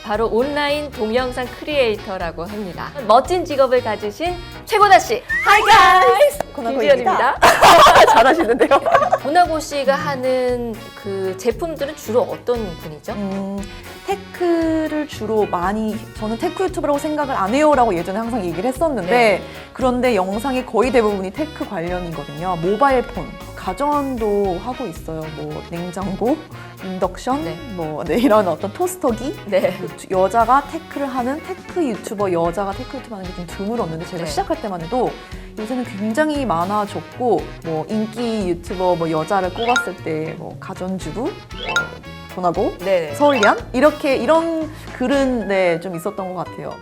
바로 온라인 동영상 크리에이터라고 합니다. 멋진 직업을 가지신 최고나 씨. Hi guys! 김지연입니다. 잘하시는데요? 고나고 씨가 하는 그 제품들은 주로 어떤 분이죠? 테크를 주로 많이, 저는 테크 유튜버라고 생각을 안 해요라고 예전에 항상 얘기를 했었는데, 네. 그런데 영상의 거의 대부분이 테크 관련이거든요. 모바일 폰, 가전도 하고 있어요. 뭐 냉장고, 인덕션, 네. 이런 어떤 토스터기. 네. 여자가 테크를 하는 테크 유튜버, 여자가 테크 유튜버 하는 게 좀 드물었는데, 제가 네. 시작할 때만 해도 요새는 굉장히 많아졌고, 뭐 인기 유튜버 여자를 꼽았을 때 가전주부, 고나고, 네. 서울յան 이런 글은 좀 있었던 것 같아요.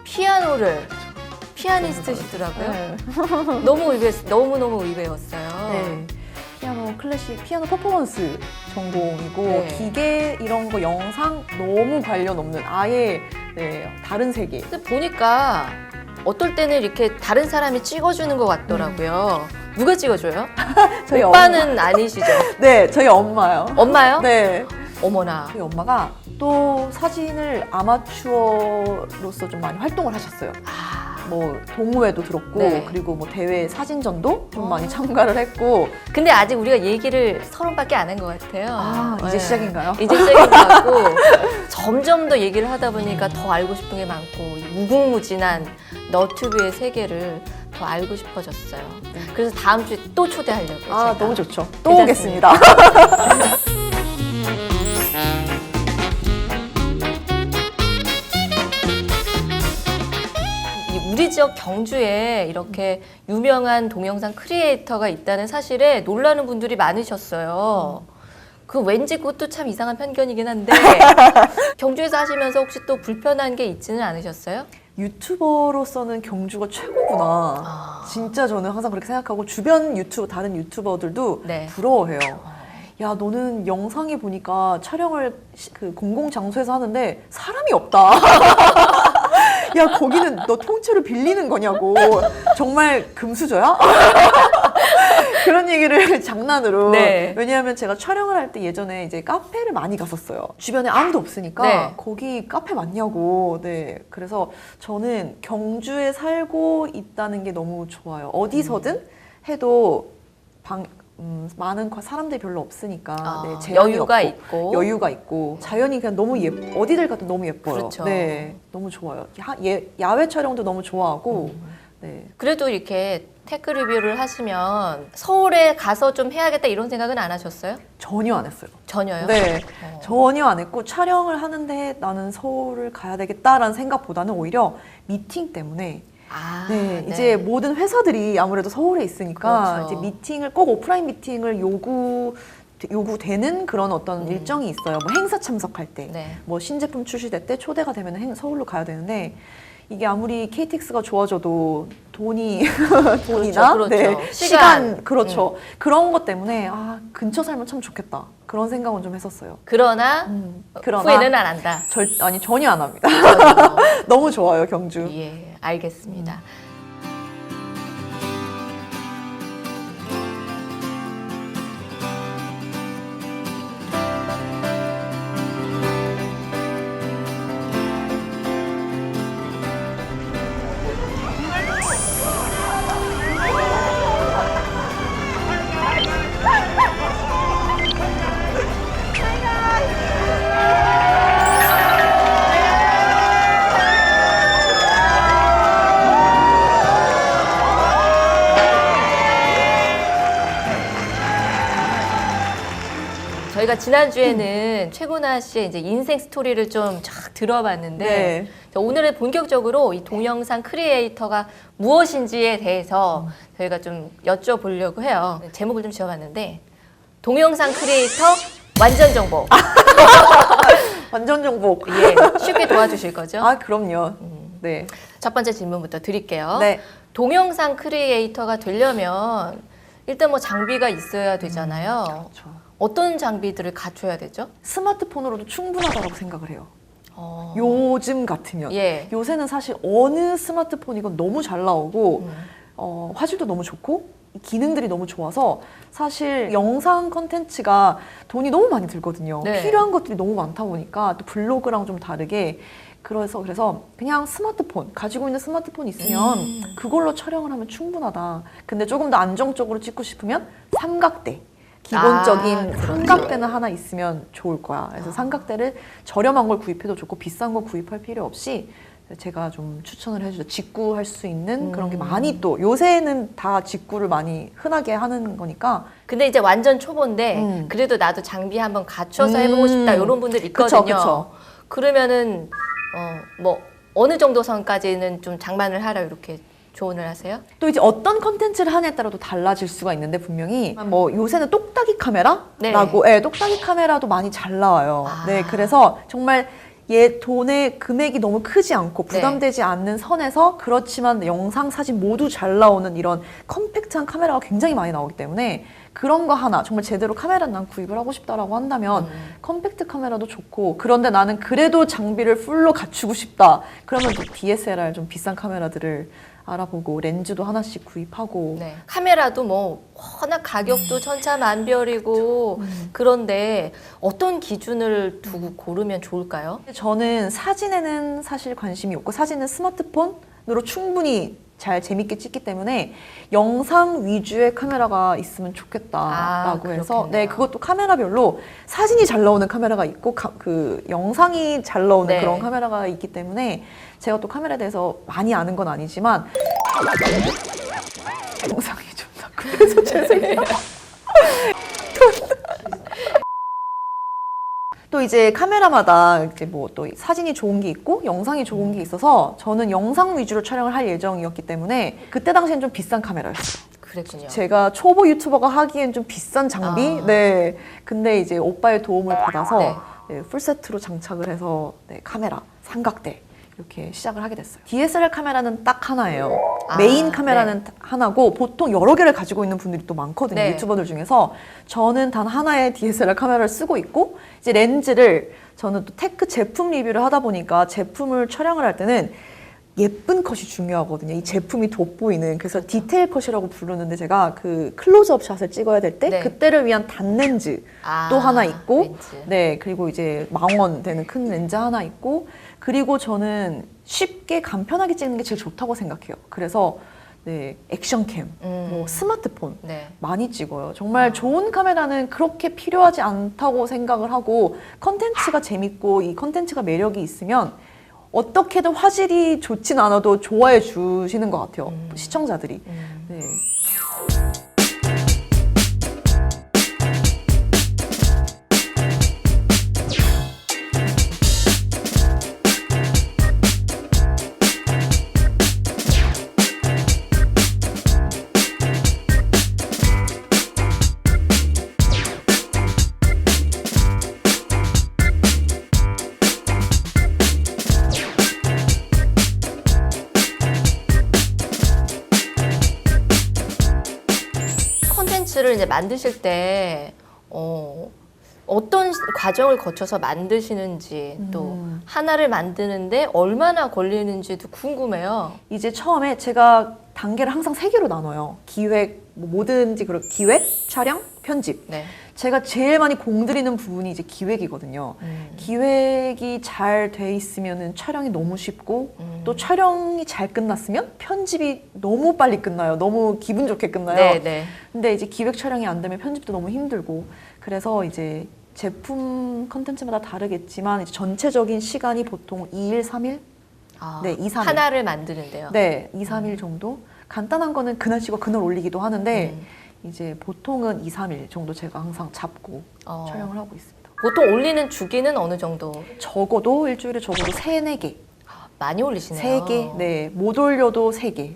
피아니스트시더라고요. 네. 너무너무 의외였어요. 네. 피아노 클래식, 피아노 퍼포먼스 전공이고 네. 기계 이런 거 영상 너무 관련 없는 아예 다른 세계. 근데 보니까 어떨 때는 이렇게 다른 사람이 찍어주는 것 같더라고요. 누가 찍어줘요? 저희 오빠는 아니시죠? 네, 저희 엄마요. 엄마요? 네. 어머나. 저희 엄마가 또 사진을 아마추어로서 좀 많이 활동을 하셨어요. 동호회도 들었고, 네. 그리고 대회 사진전도 좀 많이 참가를 했고. 근데 아직 우리가 얘기를 30밖에 안 한 것 같아요. 이제 시작인가요? 이제 시작인 것 같고 점점 더 얘기를 하다 보니까 더 알고 싶은 게 많고 이 무궁무진한 너튜브의 세계를 더 알고 싶어졌어요. 그래서 다음 주에 또 초대하려고요. 제가. 너무 좋죠. 또 괜찮습니다. 오겠습니다. 우리 지역 경주에 이렇게 유명한 동영상 크리에이터가 있다는 사실에 놀라는 분들이 많으셨어요. 왠지 그것도 참 이상한 편견이긴 한데 경주에서 하시면서 혹시 또 불편한 게 있지는 않으셨어요? 유튜버로서는 경주가 최고구나. 진짜 저는 항상 그렇게 생각하고 주변 다른 유튜버들도 네. 부러워해요. 야, 너는 영상에 보니까 촬영을 그 공공 장소에서 하는데 사람이 없다. 야, 거기는 너 통째로 빌리는 거냐고. 정말 금수저야? 그런 얘기를 장난으로. 네. 왜냐하면 제가 촬영을 할 때 예전에 이제 카페를 많이 갔었어요. 주변에 아무도 없으니까 네. 거기 카페 맞냐고. 네. 그래서 저는 경주에 살고 있다는 게 너무 좋아요. 어디서든 해도 많은 사람들이 별로 없으니까 제한이 여유가 없고, 있고 여유가 있고 자연이 그냥 너무 어디를 가도 너무 예뻐요. 그렇죠. 네, 너무 좋아요. 야외 촬영도 너무 좋아하고. 네. 그래도 이렇게 테크 리뷰를 하시면 서울에 가서 좀 해야겠다 이런 생각은 안 하셨어요? 전혀 안 했어요. 전혀요? 네, 전혀 안 했고 촬영을 하는데 나는 서울을 가야 되겠다라는 생각보다는 오히려 미팅 때문에. 네, 이제 모든 회사들이 아무래도 서울에 있으니까 그렇죠. 이제 미팅을 꼭 오프라인 미팅을 요구되는 그런 어떤 일정이 있어요. 행사 참석할 때, 네. 신제품 출시될 때 초대가 되면 서울로 가야 되는데 이게 아무리 KTX가 좋아져도 돈이나 그렇죠. 시간 그렇죠. 그런 것 때문에 근처 살면 참 좋겠다 그런 생각은 좀 했었어요. 그러나 후회는 안 한다. 전혀 안 합니다. 너무 좋아요, 경주. 예, 알겠습니다. 저희가 지난주에는 최고나 씨의 이제 인생 스토리를 좀 쫙 들어봤는데 네. 오늘은 본격적으로 이 동영상 크리에이터가 무엇인지에 대해서 저희가 좀 여쭤보려고 해요. 제목을 좀 지어봤는데 동영상 크리에이터 완전 정복. 완전 정복. 예, 쉽게 도와주실 거죠? 그럼요. 네. 첫 번째 질문부터 드릴게요. 네. 동영상 크리에이터가 되려면 일단 장비가 있어야 되잖아요. 그렇죠. 어떤 장비들을 갖춰야 되죠? 스마트폰으로도 충분하다고 생각을 해요. 요즘 같으면. 예. 요새는 사실 어느 스마트폰이건 너무 잘 나오고 화질도 너무 좋고 이 기능들이 너무 좋아서 사실 영상 컨텐츠가 돈이 너무 많이 들거든요. 네. 필요한 것들이 너무 많다 보니까 또 블로그랑 좀 다르게 그래서 그냥 스마트폰 가지고 있는 스마트폰 있으면 그걸로 촬영을 하면 충분하다. 근데 조금 더 안정적으로 찍고 싶으면 삼각대. 기본적인 그렇죠. 삼각대는 하나 있으면 좋을 거야. 그래서 삼각대를 저렴한 걸 구입해도 좋고 비싼 거 구입할 필요 없이 제가 좀 추천을 해주죠. 직구할 수 있는 그런 게 많이 또 요새는 다 직구를 많이 흔하게 하는 거니까. 근데 이제 완전 초보인데 그래도 나도 장비 한번 갖춰서 해보고 싶다 이런 분들 있거든요. 그쵸. 그러면은 뭐 어느 정도 선까지는 좀 장만을 하라 이렇게 조언을 하세요? 또 이제 어떤 컨텐츠를 하냐에 따라도 달라질 수가 있는데 분명히 뭐 요새는 똑딱이 카메라라고 똑딱이 카메라도 많이 잘 나와요. 네, 그래서 정말 얘 돈의 금액이 너무 크지 않고 부담되지 않는 선에서 그렇지만 영상, 사진 모두 잘 나오는 이런 컴팩트한 카메라가 굉장히 많이 나오기 때문에 그런 거 하나 정말 제대로 카메라를 난 구입을 하고 싶다라고 한다면 컴팩트 카메라도 좋고 그런데 나는 그래도 장비를 풀로 갖추고 싶다. 그러면 또 DSLR 좀 비싼 카메라들을 알아보고 렌즈도 하나씩 구입하고 카메라도 뭐 워낙 가격도 천차만별이고 그런데 어떤 기준을 두고 고르면 좋을까요? 저는 사진에는 사실 관심이 없고 사진은 스마트폰으로 충분히 잘 재밌게 찍기 때문에 영상 위주의 카메라가 있으면 좋겠다라고 해서 네, 그것도 카메라별로 사진이 잘 나오는 카메라가 있고 그 영상이 잘 나오는 그런 카메라가 있기 때문에 제가 또 카메라에 대해서 많이 아는 건 아니지만 영상이 좀 자꾸 그래서 죄송해요. 또 이제 카메라마다 이제 뭐 또 사진이 좋은 게 있고 영상이 좋은 게 있어서 저는 영상 위주로 촬영을 할 예정이었기 때문에 그때 당시엔 좀 비싼 카메라였어요. 그랬군요. 제가 초보 유튜버가 하기엔 좀 비싼 장비. 네. 근데 이제 오빠의 도움을 받아서 풀세트로 장착을 해서 카메라, 삼각대 이렇게 시작을 하게 됐어요. DSLR 카메라는 딱 하나예요. 메인 카메라는 하나고 보통 여러 개를 가지고 있는 분들이 또 많거든요. 유튜버들 중에서. 저는 단 하나의 DSLR 카메라를 쓰고 있고 이제 렌즈를 저는 또 테크 제품 리뷰를 하다 보니까 제품을 촬영을 할 때는 예쁜 컷이 중요하거든요. 이 제품이 돋보이는. 그래서 디테일 컷이라고 부르는데 제가 그 클로즈업 샷을 찍어야 될 때 그때를 위한 단렌즈 또 하나 있고 네, 그리고 이제 망원되는 큰 렌즈 하나 있고 그리고 저는 쉽게 간편하게 찍는 게 제일 좋다고 생각해요. 그래서 네, 액션캠, 뭐 스마트폰 많이 찍어요. 정말 좋은 카메라는 그렇게 필요하지 않다고 생각을 하고 컨텐츠가 재밌고 이 컨텐츠가 매력이 있으면 어떻게든 화질이 좋진 않아도 좋아해 주시는 것 같아요. 시청자들이. 네. 컨텐츠를 이제 만드실 때 어떤 과정을 거쳐서 만드시는지 또 하나를 만드는데 얼마나 걸리는지도 궁금해요. 이제 처음에 제가 단계를 항상 3개로 나눠요. 기획, 뭐든지 그런 기획, 촬영, 편집. 제가 제일 많이 공들이는 부분이 이제 기획이거든요. 기획이 잘 돼 있으면은 촬영이 너무 쉽고 또 촬영이 잘 끝났으면 편집이 너무 빨리 끝나요. 너무 기분 좋게 끝나요. 근데 이제 기획 촬영이 안 되면 편집도 너무 힘들고 그래서 이제 제품 컨텐츠마다 다르겠지만 이제 전체적인 시간이 보통 2일, 3일? 네, 2, 3일. 하나를 만드는데요. 네, 2, 3일 정도. 간단한 거는 그날 찍어 그날 올리기도 하는데 이제 보통은 2, 3일 정도 제가 항상 잡고 촬영을 하고 있습니다. 보통 올리는 주기는 어느 정도? 적어도 일주일에 적어도 3, 4개. 많이 올리시네요. 3개. 네, 못 올려도 3개.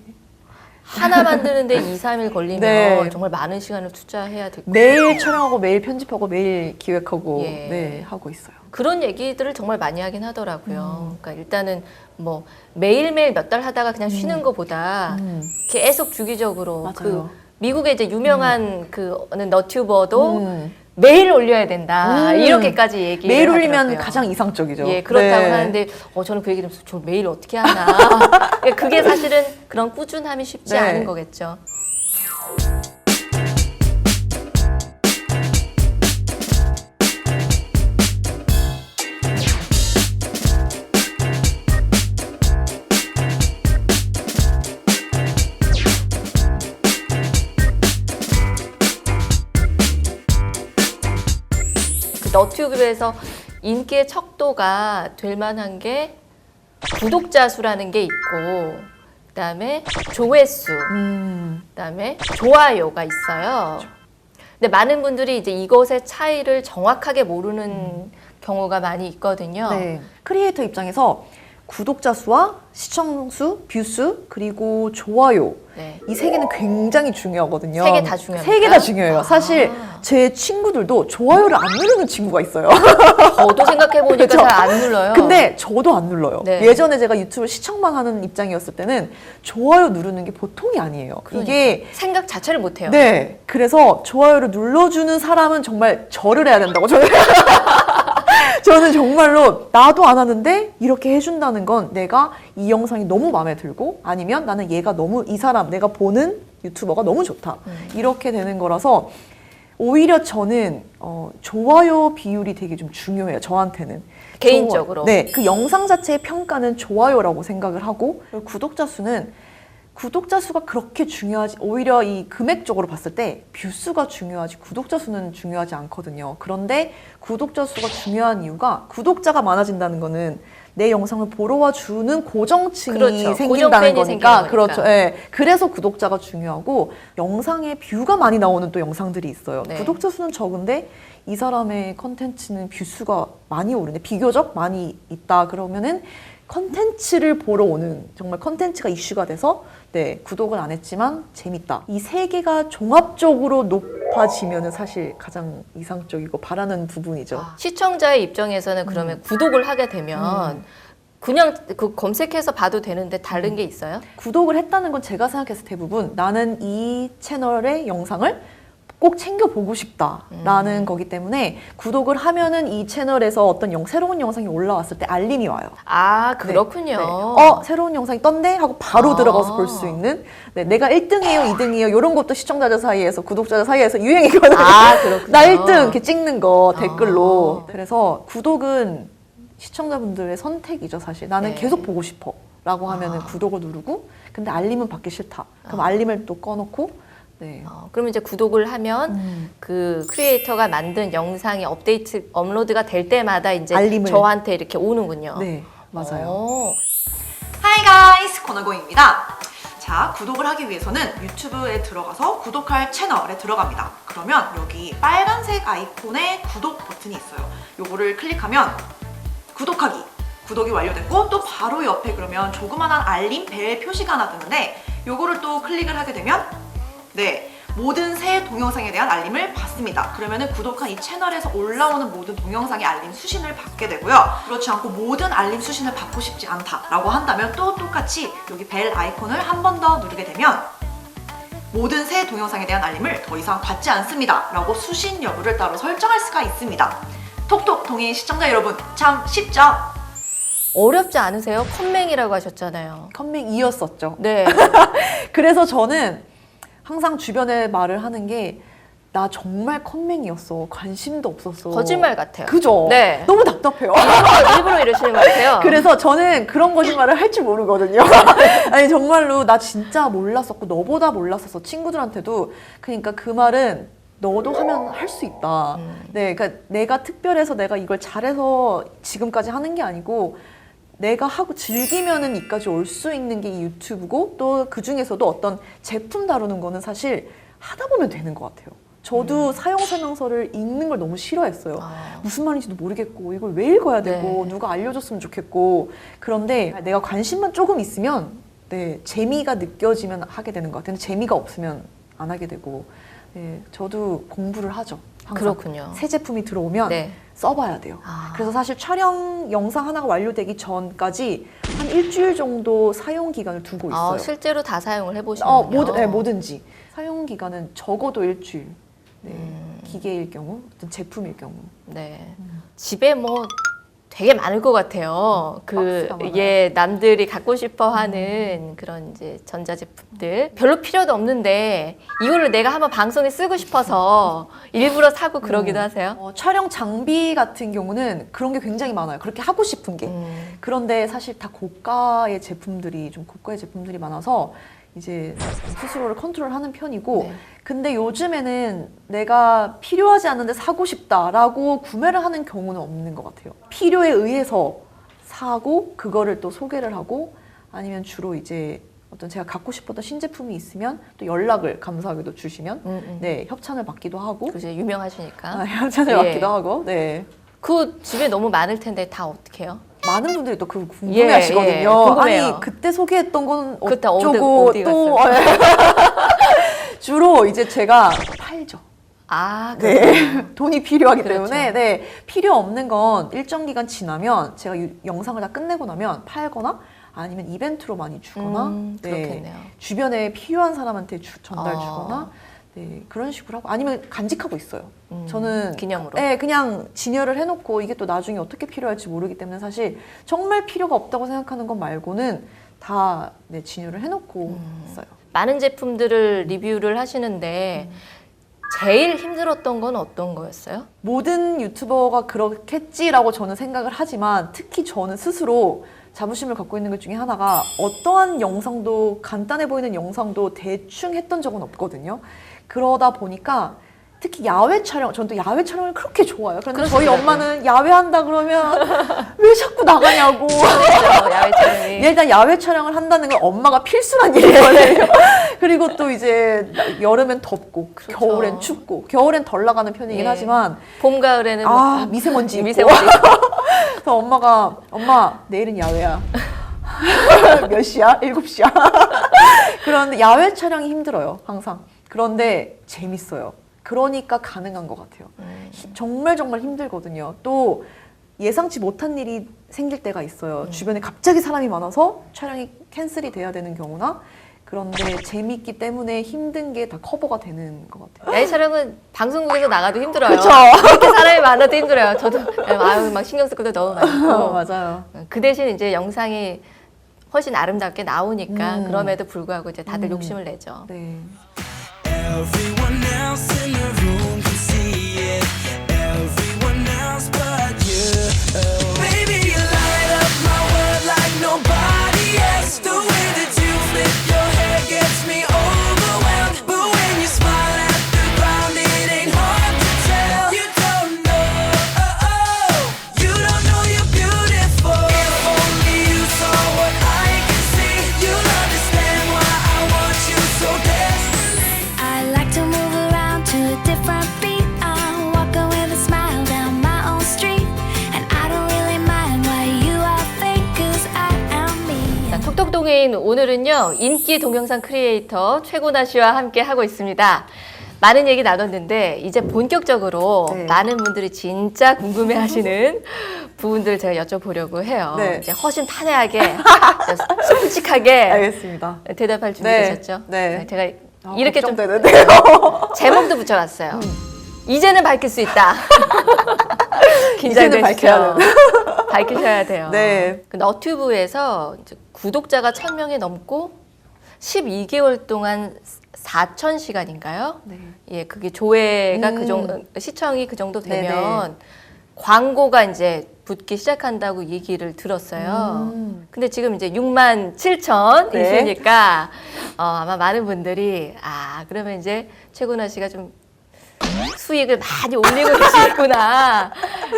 하나 만드는데 2, 3일 걸리면 네. 정말 많은 시간을 투자해야 될 것 같아요. 매일 촬영하고 매일 편집하고 매일 기획하고 네, 하고 있어요. 그런 얘기들을 정말 많이 하긴 하더라고요. 그러니까 일단은 뭐 매일매일 몇 달 하다가 그냥 쉬는 것보다 계속 주기적으로 맞아요. 그 미국의 이제 유명한 그 어느 너튜버도 매일 올려야 된다 이렇게까지 얘기를 매일 하더라고요. 올리면 가장 이상적이죠. 예, 그렇다고 네. 하는데 저는 그 얘기 들으면서 저 매일 어떻게 하나. 그게 사실은 그런 꾸준함이 쉽지 않은 거겠죠. 유튜브에서 인기의 척도가 될 만한 게 구독자 수라는 게 있고, 그다음에 조회수, 그다음에 좋아요가 있어요. 근데 많은 분들이 이제 이것의 차이를 정확하게 모르는 경우가 많이 있거든요. 네. 크리에이터 입장에서 구독자 수와 시청 수, 뷰 수, 그리고 좋아요. 네. 이 세 개는 굉장히 중요하거든요. 세 개 다 중요합니까? 세 개 다 중요해요. 아. 사실 제 친구들도 좋아요를 안 누르는 친구가 있어요. 저도 생각해보니까 그쵸? 잘 안 눌러요. 근데 저도 안 눌러요. 네. 예전에 제가 유튜브 시청만 하는 입장이었을 때는 좋아요 누르는 게 보통이 아니에요. 이게 생각 자체를 못해요. 네. 그래서 좋아요를 눌러주는 사람은 정말 절을 해야 된다고 저는. 저는 정말로 나도 안 하는데 이렇게 해준다는 건 내가 이 영상이 너무 마음에 들고 아니면 나는 얘가 너무 이 사람 내가 보는 유튜버가 너무 좋다. 이렇게 되는 거라서 오히려 저는 좋아요 비율이 되게 좀 중요해요. 저한테는. 개인적으로. 네. 그 영상 자체의 평가는 좋아요라고 생각을 하고 구독자 수가 그렇게 중요하지, 오히려 이 금액적으로 봤을 때 뷰수가 중요하지 구독자 수는 중요하지 않거든요. 그런데 구독자 수가 중요한 이유가 구독자가 많아진다는 거는 내 영상을 보러 와주는 고정층이 그렇죠. 생긴다는 고정팬이 거니까. 생기는 거니까. 그렇죠. 예. 그래서 구독자가 중요하고 영상에 뷰가 많이 나오는 또 영상들이 있어요. 네. 구독자 수는 적은데 이 사람의 컨텐츠는 뷰수가 많이 오르는데 비교적 많이 있다 그러면은 컨텐츠를 보러 오는 정말 컨텐츠가 이슈가 돼서 네 구독은 안 했지만 재밌다. 이 세 개가 종합적으로 높아지면은 사실 가장 이상적이고 바라는 부분이죠. 시청자의 입장에서는 그러면 구독을 하게 되면 그냥 그 검색해서 봐도 되는데 다른 게 있어요? 구독을 했다는 건 제가 생각했을 때 대부분 나는 이 채널의 영상을 꼭 챙겨보고 싶다라는 거기 때문에 구독을 하면은 이 채널에서 어떤 새로운 영상이 올라왔을 때 알림이 와요. 아, 그렇군요. 네. 새로운 영상이 떴네? 하고 바로 아. 들어가서 볼 수 있는 네, 내가 1등이에요, 2등이에요 이런 것도 시청자들 사이에서 구독자들 사이에서 유행이거든요. 아, 그렇군요. 나 1등 이렇게 찍는 거 댓글로. 아. 그래서 구독은 시청자분들의 선택이죠, 사실. 나는 네. 계속 보고 싶어 라고 하면은 구독을 누르고 근데 알림은 받기 싫다. 그럼 알림을 또 꺼놓고 네. 그러면 이제 구독을 하면 그 크리에이터가 만든 영상이 업로드가 될 때마다 이제 알림을. 저한테 이렇게 오는군요. 네, 맞아요. 오. 하이 가이스 권하고입니다. 자, 구독을 하기 위해서는 유튜브에 들어가서 구독할 채널에 들어갑니다. 그러면 여기 빨간색 아이콘에 구독 버튼이 있어요. 요거를 클릭하면 구독하기, 구독이 완료됐고 또 바로 옆에 그러면 조그만한 알림 벨 표시가 하나 뜨는데 요거를 또 클릭을 하게 되면 네, 모든 새 동영상에 대한 알림을 받습니다. 그러면은 구독한 이 채널에서 올라오는 모든 동영상의 알림 수신을 받게 되고요. 그렇지 않고 모든 알림 수신을 받고 싶지 않다라고 한다면 또 똑같이 여기 벨 아이콘을 한 번 더 누르게 되면 모든 새 동영상에 대한 알림을 더 이상 받지 않습니다 라고 수신 여부를 따로 설정할 수가 있습니다. 톡톡 동의 시청자 여러분, 참 쉽죠? 어렵지 않으세요? 컴맹이라고 하셨잖아요. 컴맹이었었죠. 네. 그래서 저는 항상 주변에 말을 하는 게 나 정말 컴맹이었어. 관심도 없었어. 거짓말 같아요. 그죠? 네. 너무 답답해요. 일부러 이러시는 것 같아요. 그래서 저는 그런 거짓말을 할 줄 모르거든요. 아니 정말로 나 진짜 몰랐었고 너보다 몰랐었어. 친구들한테도. 그러니까 그 말은 너도 하면 할 수 있다. 네, 그러니까 내가 특별해서 내가 이걸 잘해서 지금까지 하는 게 아니고 내가 하고 즐기면은 이까지 올 수 있는 게 이 유튜브고 또 그 중에서도 어떤 제품 다루는 거는 사실 하다 보면 되는 것 같아요. 저도 사용 설명서를 읽는 걸 너무 싫어했어요. 무슨 말인지도 모르겠고 이걸 왜 읽어야 되고 네. 누가 알려줬으면 좋겠고 그런데 내가 관심만 조금 있으면 네, 재미가 느껴지면 하게 되는 것 같아요. 근데 재미가 없으면 안 하게 되고 네, 저도 공부를 하죠. 항상. 그렇군요. 새 제품이 들어오면 네. 써봐야 돼요. 아. 그래서 사실 촬영 영상 하나가 완료되기 전까지 한 일주일 정도 사용 기간을 두고 있어요. 실제로 다 사용을 해보시는군요. 뭐든지 사용 기간은 적어도 일주일. 네, 기계일 경우, 어떤 제품일 경우. 네. 집에 뭐 되게 많을 것 같아요. 박스가 많아요. 남들이 갖고 싶어 하는 그런 이제 전자제품들. 별로 필요도 없는데 이걸로 내가 한번 방송에 쓰고 싶어서 일부러 사고 그러기도 하세요? 촬영 장비 같은 경우는 그런 게 굉장히 많아요. 그렇게 하고 싶은 게. 그런데 사실 다 고가의 제품들이 많아서 이제 스스로를 컨트롤하는 편이고 네. 근데 요즘에는 내가 필요하지 않은데 사고 싶다라고 구매를 하는 경우는 없는 것 같아요. 필요에 의해서 사고 그거를 또 소개를 하고 아니면 주로 이제 어떤 제가 갖고 싶었던 신제품이 있으면 또 연락을 감사하게도 주시면 네 협찬을 받기도 하고 그죠, 유명하시니까. 협찬을 예. 받기도 하고 네 그 집에 너무 많을 텐데 다 어떻게 해요? 많은 분들이 또 그거 궁금해하시거든요. 예, 궁금해요. 아니 그때 소개했던 건 그때 어쩌고 어디 또 갔어요? 주로 이제 제가 팔죠. 아, 네. 돈이 필요하기 그렇죠. 때문에 네. 필요 없는 건 일정 기간 지나면 제가 영상을 다 끝내고 나면 팔거나 아니면 이벤트로 많이 주거나 네. 그렇겠네요. 주변에 필요한 사람한테 전달 어. 주거나 네. 그런 식으로 하고 아니면 간직하고 있어요. 저는 기념으로. 네, 그냥 진열을 해놓고 이게 또 나중에 어떻게 필요할지 모르기 때문에 사실 정말 필요가 없다고 생각하는 것 말고는 다 네, 진열을 해놓고 있어요. 많은 제품들을 리뷰를 하시는데 제일 힘들었던 건 어떤 거였어요? 모든 유튜버가 그렇겠지라고 저는 생각을 하지만 특히 저는 스스로 자부심을 갖고 있는 것 중에 하나가 어떠한 영상도 간단해 보이는 영상도 대충 했던 적은 없거든요. 그러다 보니까 특히 야외 촬영, 저는 또 야외 촬영을 그렇게 좋아해요. 그런데 저희 그러시더라고요. 엄마는 야외 한다 그러면 왜 자꾸 나가냐고. 그렇죠, 야외 촬영이. 일단 야외 촬영을 한다는 건 엄마가 필수란 일이거든요. 그리고 또 이제 여름엔 덥고 그렇죠. 겨울엔 춥고 겨울엔 덜 나가는 편이긴 예. 하지만 봄, 가을에는 미세먼지 있고. 미세먼지 있고. 그래서 엄마 내일은 야외야. 몇 시야? 7시야. 그런데 야외 촬영이 힘들어요, 항상. 그런데 재밌어요. 그러니까 가능한 것 같아요. 정말 힘들거든요. 또 예상치 못한 일이 생길 때가 있어요. 주변에 갑자기 사람이 많아서 촬영이 캔슬이 돼야 되는 경우나 그런데 재밌기 때문에 힘든 게 다 커버가 되는 것 같아요. 야외 촬영은 방송국에서 나가도 힘들어요. 그쵸. 이렇게 사람이 많아도 힘들어요. 저도 아유 막 신경 쓸 것도 너무 많고. 맞아요. 그 대신 이제 영상이 훨씬 아름답게 나오니까 그럼에도 불구하고 이제 다들 욕심을 내죠. 네. Everyone else in the room can see it. Everyone else but you. Baby, you light up my world like nobody else. The way that you flip your hair gets me overwhelmed. But when you smile at the ground, it ain't hard to tell. You don't know, you don't know you're beautiful. If only you saw what I can see, you'll understand why I want you so desperately. I like to move around to a different beat. I'm walking with a smile down my own street. And I don't really mind why you are fake, cause I am me. 자, 톡톡동인 오늘은요 인기 동영상 크리에이터 최고나 씨와 함께 하고 있습니다. 많은 얘기 나눴는데 이제 본격적으로 네. 많은 분들이 진짜 궁금해하시는 부분들을 제가 여쭤보려고 해요. 네. 이제 허심탄회하게 솔직하게 알겠습니다. 대답할 준비 네. 되셨죠? 네. 제가 이렇게 좀 걱정되는데요. 제목도 붙여봤어요. 이제는 밝힐 수 있다. 이제는 밝혀야 긴장되시죠? 밝히셔야 돼요. 네. 그 너튜브에서 이제 구독자가 1,000명이 넘고 12개월 동안 4,000시간인가요? 네. 예, 그게 조회가 그 정도, 시청이 그 정도 되면 네네. 광고가 이제 붙기 시작한다고 얘기를 들었어요. 근데 지금 이제 67,000이시니까 아마 많은 분들이 그러면 이제 최고나 씨가 좀 수익을 많이 올리고 계시구나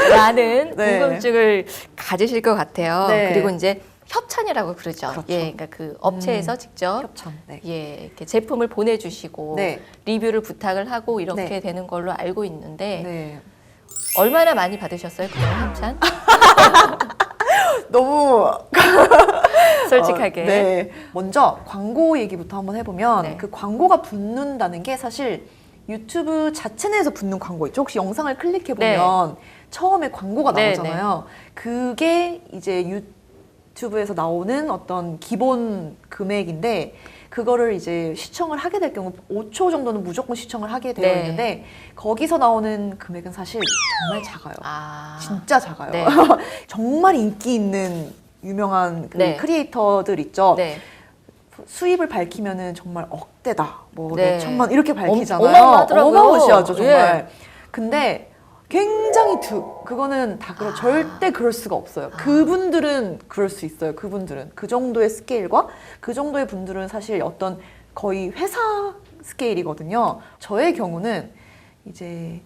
라는 네. 궁금증을 가지실 것 같아요. 네. 그리고 이제 협찬이라고 그러죠. 그렇죠. 예, 그러니까 그 업체에서 직접 협찬. 네. 예, 이렇게 제품을 보내주시고 네. 리뷰를 부탁을 하고 이렇게 네. 되는 걸로 알고 있는데 네. 얼마나 많이 받으셨어요? 그런 협찬? 너무 솔직하게. 네. 먼저 광고 얘기부터 한번 해보면 네. 그 광고가 붙는다는 게 사실 유튜브 자체 내에서 붙는 광고 있죠. 혹시 영상을 클릭해 보면 처음에 광고가 네, 나오잖아요. 그게 이제 유튜브에서 나오는 어떤 기본 금액인데 그거를 이제 시청을 하게 될 경우 5초 정도는 무조건 시청을 하게 되어 네. 있는데 거기서 나오는 금액은 사실 정말 작아요. 진짜 작아요. 네. 정말 인기 있는 유명한 그 네. 크리에이터들 있죠. 네. 수입을 밝히면은 정말 억대다, 뭐 네. 몇 천만 이렇게 밝히잖아요. 어마어마하더라고요. 어마무시하죠, 정말. 예. 근데 굉장히 그거는 다 절대 그럴 수가 없어요. 그분들은 그럴 수 있어요. 그분들은 그 정도의 스케일과 그 정도의 분들은 사실 어떤 거의 회사 스케일이거든요. 저의 경우는 이제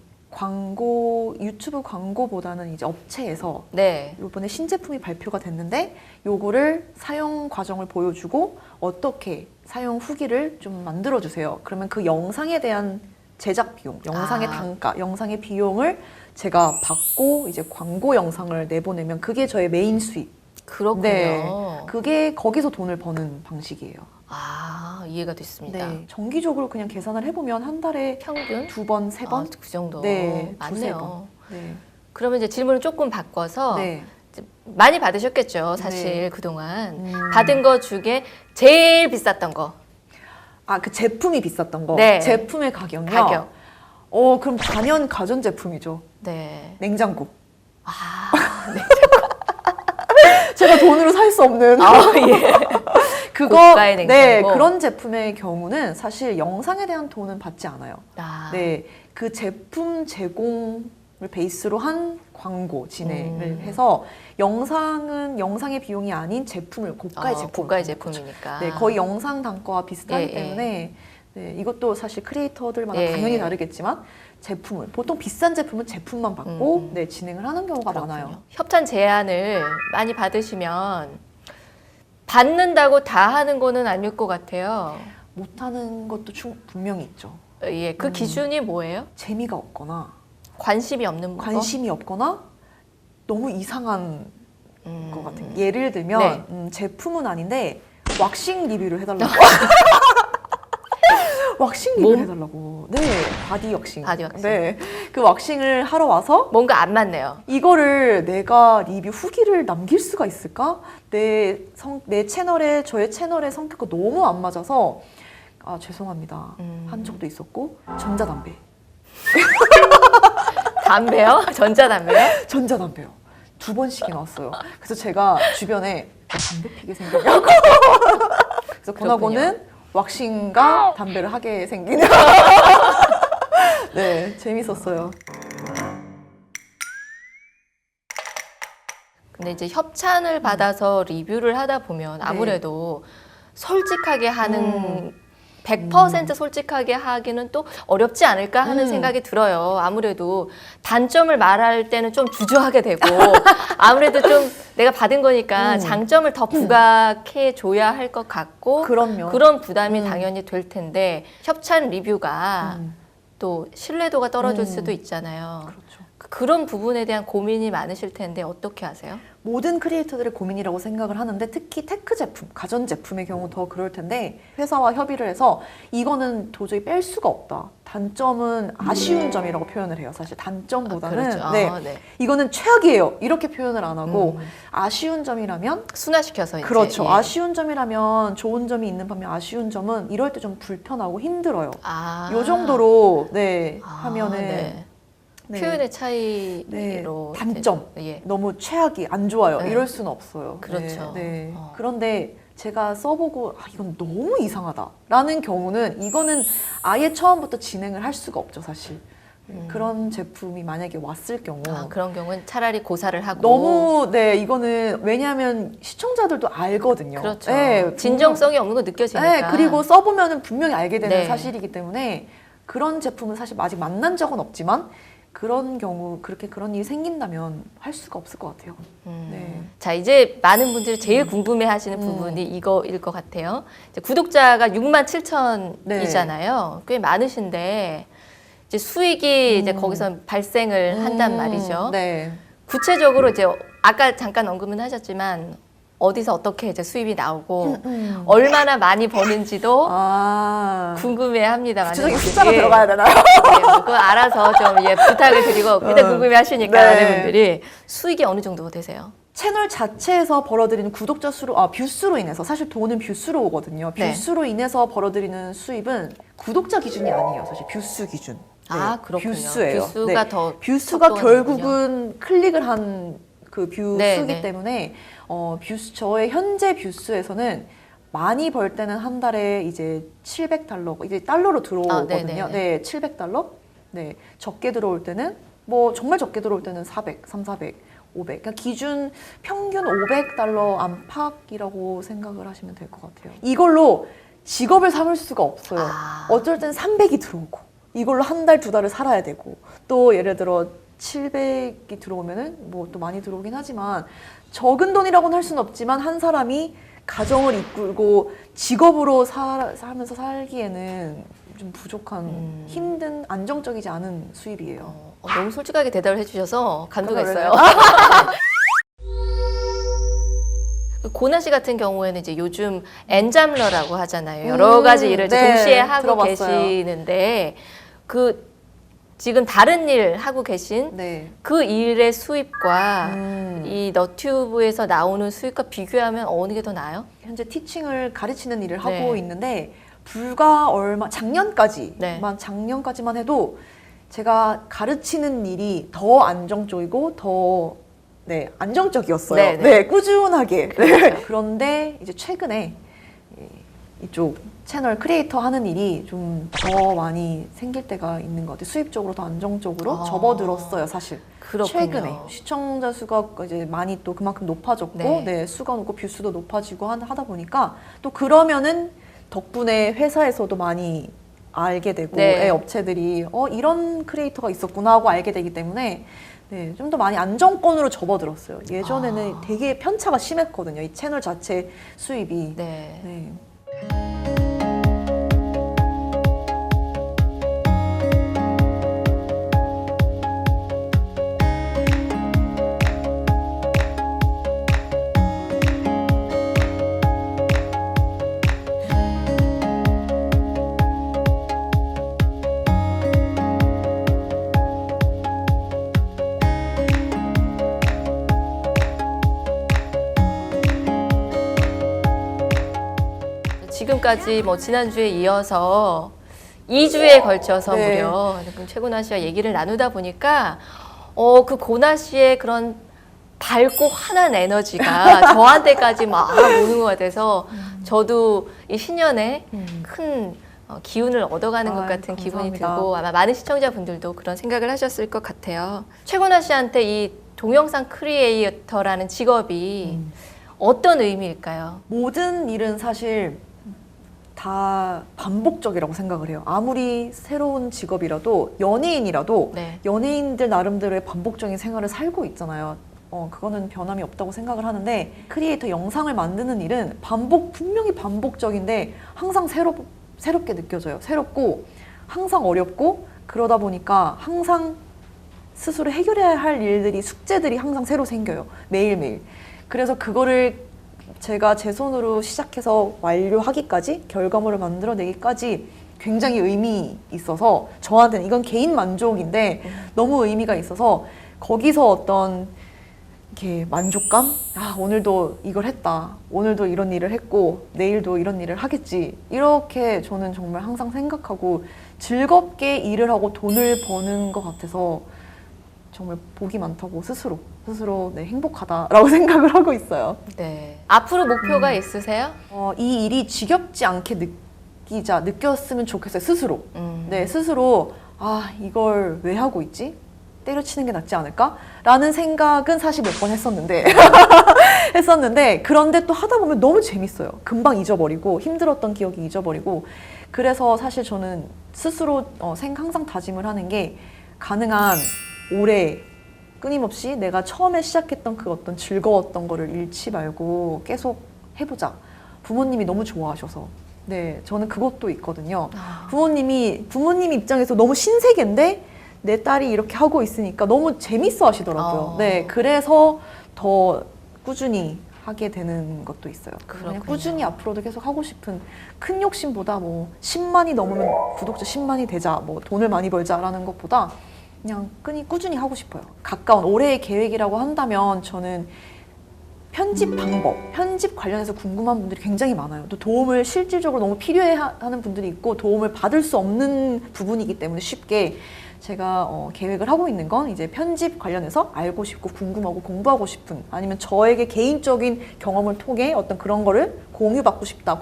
유튜브 광고보다는 이제 업체에서 네. 이번에 신제품이 발표가 됐는데 요거를 사용 과정을 보여주고 어떻게 사용 후기를 좀 만들어주세요. 그러면 그 영상에 대한 제작 비용, 영상의 단가, 영상의 비용을 제가 받고 이제 광고 영상을 내보내면 그게 저의 메인 수입. 그렇군요. 네, 그게 거기서 돈을 버는 방식이에요. 아, 이해가 됐습니다. 네, 정기적으로 그냥 계산을 해보면 한 달에 평균? 2번, 3번? 그 정도. 네, 맞네요. 네. 그러면 이제 질문을 조금 바꿔서 네. 많이 받으셨겠죠, 사실 네. 그동안. 받은 거 중에 제일 비쌌던 거. 아, 그 제품이 비쌌던 거. 네. 제품의 가격이요? 가격. 그럼 단연 가전제품이죠. 네. 냉장고. 아, 제가 돈으로 살 수 없는. 예. 그거, 고가의 냉장고. 네, 그런 제품의 경우는 사실 영상에 대한 돈은 받지 않아요. 아. 네, 그 제품 제공을 베이스로 한 광고 진행을 해서 영상의 비용이 아닌 제품을 고가의 제품. 고가의 제품이니까. 네, 거의 영상 단가와 비슷하기 예, 때문에 네, 이것도 사실 크리에이터들마다 예. 당연히 다르겠지만 제품을 보통 비싼 제품은 제품만 받고 네, 진행을 하는 경우가 많아요. 협찬 제안을 많이 받으시면 받는다고 다 하는 거는 아닐 것 같아요. 못하는 것도 분명히 있죠. 예, 그 기준이 뭐예요? 재미가 없거나 관심이 없는 거? 관심이 없거나 너무 이상한 것 같은 게. 예를 들면 네. 제품은 아닌데 왁싱 리뷰를 해달라고. 왁싱 리뷰를 해달라고. 네, 바디 왁싱. 바디 왁싱. 네, 그 왁싱을 하러 와서 뭔가 안 맞네요. 이거를 내가 리뷰 후기를 남길 수가 있을까? 내 채널에, 저의 채널의 성격과 너무 안 맞아서 아, 죄송합니다. 한 적도 있었고, 전자담배. 담배요? 전자담배요? 전자담배요. 2번씩이나 왔어요. 그래서 제가 주변에 담배 피게 생겼냐고. 그래서 그나고는 왁싱과 담배를 하게 생긴. 네, 재밌었어요. 근데 이제 협찬을 받아서 리뷰를 하다 보면 아무래도 솔직하게 하는 100% 솔직하게 하기는 또 어렵지 않을까 하는 생각이 들어요. 아무래도 단점을 말할 때는 좀 주저하게 되고 아무래도 좀 내가 받은 거니까 장점을 더 부각해 줘야 할 것 같고 그럼요. 그런 부담이 당연히 될 텐데 협찬 리뷰가 또 신뢰도가 떨어질 수도 있잖아요. 그렇죠. 그런 부분에 대한 고민이 많으실 텐데 어떻게 하세요? 모든 크리에이터들의 고민이라고 생각을 하는데 특히 테크 제품, 가전 제품의 경우 더 그럴 텐데 회사와 협의를 해서 이거는 도저히 뺄 수가 없다. 단점은 아쉬운 점이라고 표현을 해요. 사실 단점보다는 그렇죠. 네, 이거는 최악이에요. 이렇게 표현을 안 하고 아쉬운 점이라면 순화시켜서 이제 그렇죠. 예. 아쉬운 점이라면 좋은 점이 있는 반면 아쉬운 점은 이럴 때 좀 불편하고 힘들어요. 요 정도로 하면은 네. 네. 표현의 차이로 네, 단점. 예. 너무 최악이 안 좋아요. 네. 이럴 수는 없어요. 그렇죠. 네. 그런데 제가 써보고 이건 너무 이상하다라는 경우는 이거는 아예 처음부터 진행을 할 수가 없죠, 사실. 그런 제품이 만약에 왔을 경우 그런 경우는 차라리 고사를 하고 너무 이거는 왜냐하면 시청자들도 알거든요. 그렇죠. 네, 진정성이 없는 거 느껴지니까. 네, 그리고 써보면은 분명히 알게 되는 네. 사실이기 때문에 그런 제품은 사실 아직 만난 적은 없지만 그런 경우 그런 일이 생긴다면 할 수가 없을 것 같아요. 네. 자, 이제 많은 분들이 제일 궁금해하시는 부분이 이거일 것 같아요. 이제 구독자가 67,000이잖아요. 꽤 많으신데 이제 수익이 이제 거기서 발생을 한단 말이죠. 네. 구체적으로 이제 아까 잠깐 언급은 하셨지만 어디서 어떻게 이제 수입이 나오고 얼마나 많이 버는지도 궁금해합니다. 구체적인 숫자가 들어가야 되나요? 네, 뭐 그거 알아서 좀 부탁을 드리고 그때 궁금해하시니까 네. 많은 분들이 수익이 어느 정도 되세요? 채널 자체에서 벌어들이는 구독자 수로 뷰수로 인해서 사실 돈은 뷰수로 오거든요. 네. 뷰수로 인해서 벌어들이는 수입은 구독자 기준이 아니에요. 사실 뷰수 기준. 그렇군요. 뷰수예요. 뷰수가 더 뷰수가 속도가 결국은 클릭을 한 그 뷰수기 네. 때문에 저의 현재 뷰수에서는 많이 벌 때는 한 달에 이제 $700 이제 달러로 들어오거든요. 네네네. 네, $700. 네, 적게 들어올 때는 뭐 정말 적게 들어올 때는 400, 300, 500. 그러니까 기준 평균 $500 안팎이라고 생각을 하시면 될 것 같아요. 이걸로 직업을 삼을 수가 없어요. 어쩔 땐 300이 들어오고 이걸로 한 달, 두 달을 살아야 되고 또 예를 들어 700이 들어오면은 뭐 또 많이 들어오긴 하지만 적은 돈이라고는 할 수는 없지만 한 사람이 가정을 이끌고 직업으로 하면서 살기에는 좀 부족한 힘든 안정적이지 않은 수입이에요. 너무 솔직하게 대답을 해주셔서 감동했어요. 고나 씨 같은 경우에는 이제 요즘 엔잡러라고 하잖아요. 여러 가지 일을 이제 네, 동시에 하고 들어봤어요. 계시는데 지금 다른 일 하고 계신 네. 그 일의 수입과 이 너튜브에서 나오는 수입과 비교하면 어느 게 더 나아요? 현재 티칭을 가르치는 일을 네. 하고 있는데 불과 작년까지만 네. 작년까지만 해도 제가 가르치는 일이 더 안정적이고 더 안정적이었어요. 네, 네, 네. 꾸준하게. 그렇죠. 네. 그런데 이제 최근에 이쪽 채널 크리에이터 하는 일이 좀 더 많이 생길 때가 있는 것 같아요. 수입적으로 더 안정적으로 접어들었어요, 사실. 그렇군요. 최근에 시청자 수가 이제 많이 또 그만큼 높아졌고, 네. 수가 높고 뷰수도 높아지고 하다 보니까 또 그러면은 덕분에 회사에서도 많이 알게 되고, 네. 업체들이 이런 크리에이터가 있었구나 하고 알게 되기 때문에 좀 더 많이 안정권으로 접어들었어요. 예전에는 되게 편차가 심했거든요. 이 채널 자체 수입이. 네. 네. 지금까지 뭐 지난주에 이어서 2주에 걸쳐서 네. 무려 최고나 씨와 얘기를 나누다 보니까 그 고나 씨의 그런 밝고 환한 에너지가 저한테까지 막 오는 것 같아서 저도 이 신년에 큰 기운을 얻어가는 것 같은 기분이 감사합니다. 들고 아마 많은 시청자분들도 그런 생각을 하셨을 것 같아요. 최고나 씨한테 이 동영상 크리에이터라는 직업이 어떤 의미일까요? 모든 일은 사실 다 반복적이라고 생각을 해요. 아무리 새로운 직업이라도 연예인이라도 네. 연예인들 나름대로의 반복적인 생활을 살고 있잖아요. 그거는 변함이 없다고 생각을 하는데 크리에이터 영상을 만드는 일은 분명히 반복적인데 항상 새롭게 느껴져요. 새롭고 항상 어렵고 그러다 보니까 항상 스스로 해결해야 할 일들이 숙제들이 항상 새로 생겨요. 매일매일. 그래서 그거를 제가 제 손으로 시작해서 완료하기까지 결과물을 만들어내기까지 굉장히 의미 있어서 저한테는 이건 개인 만족인데 너무 의미가 있어서 거기서 어떤 이렇게 만족감? 오늘도 이걸 했다. 오늘도 이런 일을 했고 내일도 이런 일을 하겠지. 이렇게 저는 정말 항상 생각하고 즐겁게 일을 하고 돈을 버는 것 같아서 정말 복이 많다고 스스로 행복하다라고 생각을 하고 있어요. 네. 앞으로 목표가 있으세요? 이 일이 지겹지 않게 느꼈으면 좋겠어요. 스스로. 네, 스스로 이걸 왜 하고 있지? 때려치는 게 낫지 않을까? 라는 생각은 사실 몇 번 했었는데 그런데 또 하다 보면 너무 재밌어요. 금방 잊어버리고 힘들었던 기억이 잊어버리고 그래서 사실 저는 스스로 항상 다짐을 하는 게 가능한 오래 끊임없이 내가 처음에 시작했던 그 어떤 즐거웠던 거를 잃지 말고 계속 해보자. 부모님이 너무 좋아하셔서. 네, 저는 그것도 있거든요. 부모님 입장에서 너무 신세계인데 내 딸이 이렇게 하고 있으니까 너무 재밌어 하시더라고요. 네, 그래서 더 꾸준히 하게 되는 것도 있어요. 그냥 그렇군요. 꾸준히 앞으로도 계속 하고 싶은 큰 욕심보다 10만이 넘으면 구독자 10만이 되자, 돈을 많이 벌자라는 것보다 그냥 꾸준히 하고 싶어요. 가까운 올해의 계획이라고 한다면 저는 편집 방법, 편집 관련해서 궁금한 분들이 굉장히 많아요. 또 도움을 실질적으로 너무 필요해하는 분들이 있고 도움을 받을 수 없는 부분이기 때문에 쉽게 제가 계획을 하고 있는 건 이제 편집 관련해서 알고 싶고 궁금하고 공부하고 싶은 아니면 저에게 개인적인 경험을 통해 어떤 그런 거를 공유받고 싶다.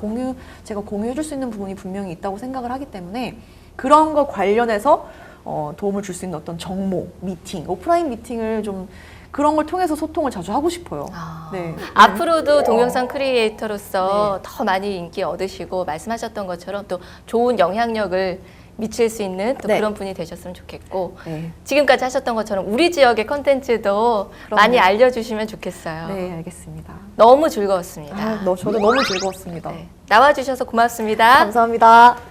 제가 공유해줄 수 있는 부분이 분명히 있다고 생각을 하기 때문에 그런 거 관련해서 도움을 줄 수 있는 어떤 정모, 미팅, 오프라인 미팅을 좀 그런 걸 통해서 소통을 자주 하고 싶어요. 네. 앞으로도 동영상 크리에이터로서 더 많이 인기 얻으시고 말씀하셨던 것처럼 또 좋은 영향력을 미칠 수 있는 또 네. 그런 분이 되셨으면 좋겠고 네. 지금까지 하셨던 것처럼 우리 지역의 컨텐츠도 많이 알려주시면 좋겠어요. 네, 알겠습니다. 너무 즐거웠습니다. 저도 너무 즐거웠습니다. 네. 나와주셔서 고맙습니다. 감사합니다.